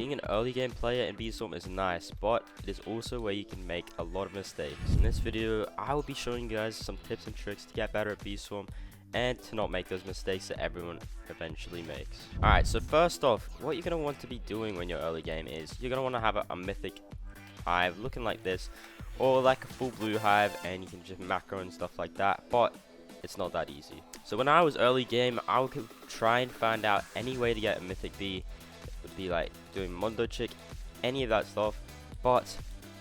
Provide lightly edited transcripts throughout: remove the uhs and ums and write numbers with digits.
Being an early game player in Beestorm is nice, but it is also where you can make a lot of mistakes. In this video, I will be showing you guys some tips and tricks to get better at Beestorm and to not make those mistakes that everyone eventually makes. Alright, so first off, what you're going to want to be doing when you're early game is you're going to want to have a mythic hive looking like this, or like a full blue hive, and you can just macro and stuff like that, but it's not that easy. So when I was early game, I would try and find out any way to get a mythic bee. It would be like doing Mondo Chick, any of that stuff, but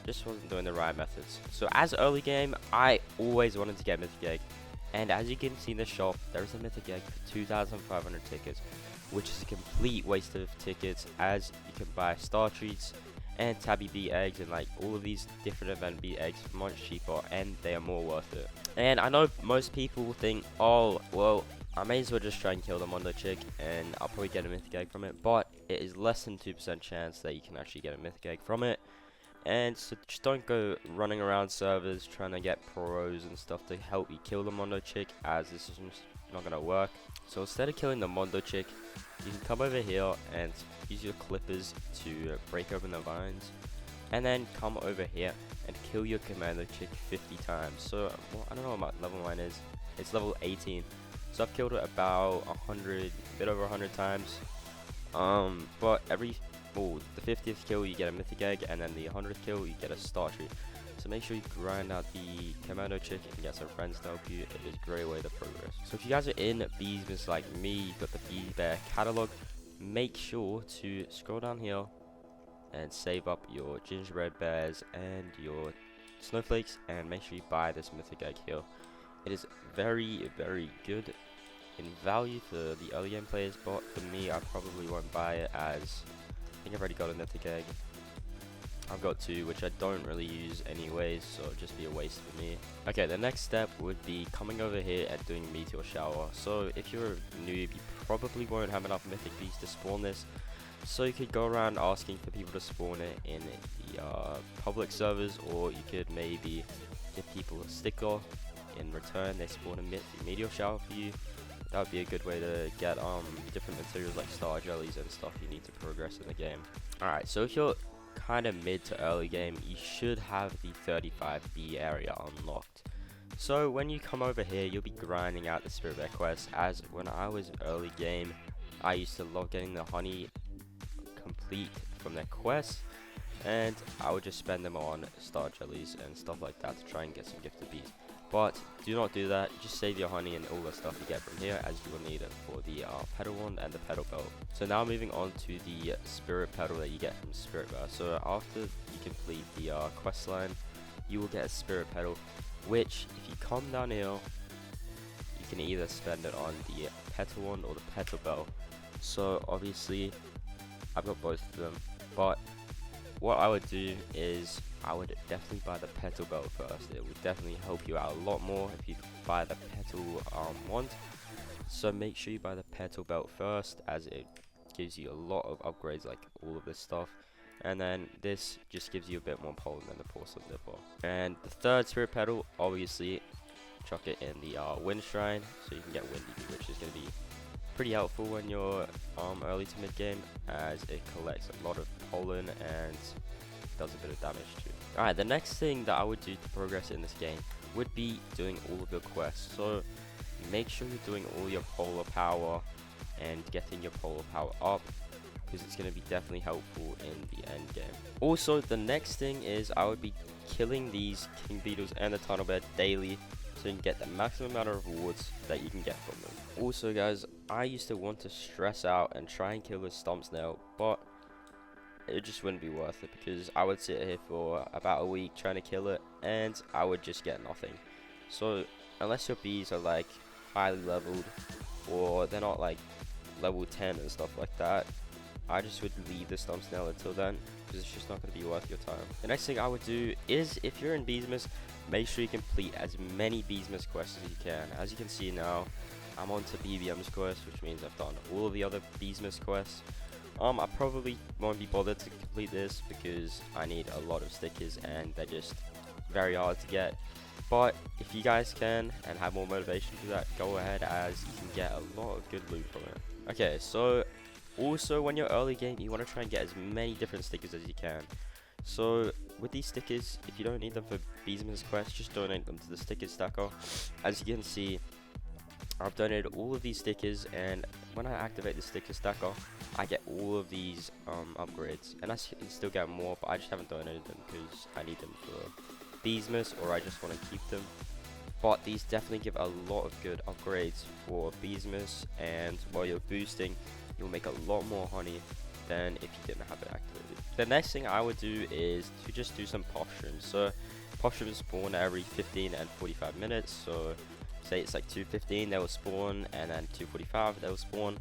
just wasn't doing the right methods. So as early game, I always wanted to get mythic egg, and as you can see in the shop, there is a mythic egg for 2,500 tickets, which is a complete waste of tickets, as you can buy star treats and tabby bee eggs and like all of these different event bee eggs much cheaper, and they are more worth it. And I know most people will think, oh well, I may as well just try and kill the Mondo Chick and I'll probably get a mythic egg from it, but it is less than 2% chance that you can actually get a mythic egg from it. And so just don't go running around servers trying to get pros and stuff to help you kill the Mondo Chick, as this is just not going to work. So instead of killing the Mondo Chick, you can come over here and use your clippers to break open the vines, and then come over here and kill your Commando Chick 50 times. So well, I don't know what my level mine is. It's level 18. So I've killed it about 100, a bit over 100 times. But the 50th kill you get a mythic egg, and then the 100th kill you get a star treat. So make sure you grind out the Commando Chick and get some friends to help you. It is a great way to progress. So if you guys are in Beesmas like me, you've got the Bee Bear catalog, make sure to scroll down here and save up your gingerbread bears and your snowflakes, and make sure you buy this mythic egg here. It is very, very good in value for the early game players, but for me, I probably won't buy it, as I think I've already got a mythic egg. I've got two, which I don't really use anyways, so it'd just be a waste for me. Okay, the next step would be coming over here and doing Meteor Shower. So if you're a noob, you probably won't have enough mythic bees to spawn this, so you could go around asking for people to spawn it in the public servers, or you could maybe give people a sticker. In return, they spawn a Meteor Shower for you. That would be a good way to get different materials like star jellies and stuff you need to progress in the game. Alright, so if you're kind of mid to early game, you should have the 35B area unlocked. So when you come over here, you'll be grinding out the Spirit Bear quest, as when I was early game, I used to love getting the honey complete from their quests, and I would just spend them on star jellies and stuff like that to try and get some gifted bees. But do not do that, just save your honey and all the stuff you get from here, as you will need it for the petal wand and the petal belt. So now moving on to the spirit petal that you get from Spirit Bear. So after you complete the quest line, you will get a spirit petal, which if you come down here, you can either spend it on the petal wand or the petal belt. So obviously I've got both of them, but what I would do is I would definitely buy the petal belt first. It would definitely help you out a lot more if you buy the petal wand. So make sure you buy the petal belt first, as it gives you a lot of upgrades, like all of this stuff. And then this just gives you a bit more pollen than the porcelain nipple. And the third spirit petal, obviously chuck it in the wind shrine, so you can get windy bee, which is going to be pretty helpful when you're early to mid game, as it collects a lot of pollen and does a bit of damage too. Alright, the next thing that I would do to progress in this game would be doing all of your quests. So make sure you're doing all your polar power and getting your polar power up, because it's going to be definitely helpful in the end game. Also, the next thing is I would be killing these king beetles and the tunnel bear daily, so you can get the maximum amount of rewards that you can get from them. Also guys, I used to want to stress out and try and kill this stump snail, but it just wouldn't be worth it, because I would sit here for about a week trying to kill it and I would just get nothing. So unless your bees are like highly leveled, or they're not like level 10 and stuff like that, I just would leave the stump snail until then, because it's just not going to be worth your time. The next thing I would do is, if you're in Beesmas, make sure you complete as many Beesmas quests as you can. As you can see now, I'm on to BBM's quest, which means I've done all of the other Beesmas quests. I probably won't be bothered to complete this because I need a lot of stickers and they're just very hard to get. But if you guys can and have more motivation to do that, go ahead, as you can get a lot of good loot from it. Okay, so Also, when you're early game, you want to try and get as many different stickers as you can. So with these stickers, if you don't need them for Beesman's quest, just donate them to the sticker stacker. As you can see, I've donated all of these stickers, and when I activate the sticker stacker, I get all of these upgrades, and I can still get more, but I just haven't donated them because I need them for Beesmas, or I just want to keep them. But these definitely give a lot of good upgrades for Beesmas, and while you're boosting, you'll make a lot more honey than if you didn't have it activated. The next thing I would do is to just do some pop shrooms. So pop shrooms spawn every 15 and 45 minutes. So say it's like 2:15 they will spawn, and then 2:45 they will spawn.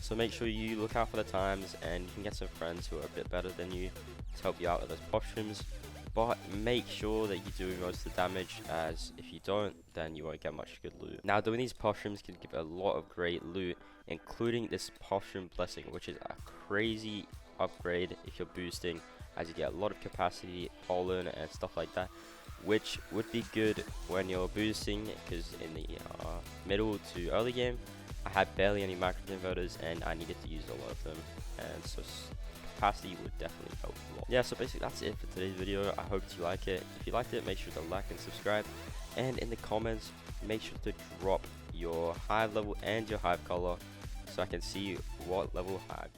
So make sure you look out for the times, and you can get some friends who are a bit better than you to help you out with those pop shrooms. But make sure that you do most of the damage, as if you don't, then you won't get much good loot. Now, doing these pop shrooms can give a lot of great loot, including this pop shroom blessing, which is a crazy upgrade if you're boosting, as you get a lot of capacity, pollen, and stuff like that, which would be good when you're boosting, because in the middle to early game, I had barely any macro converters, and I needed to use a lot of them, and so capacity would definitely help a lot. Yeah, so basically that's it for today's video. I hope you like it. If you liked it, make sure to like and subscribe, and in the comments, make sure to drop your hive level and your hive color so I can see what level hive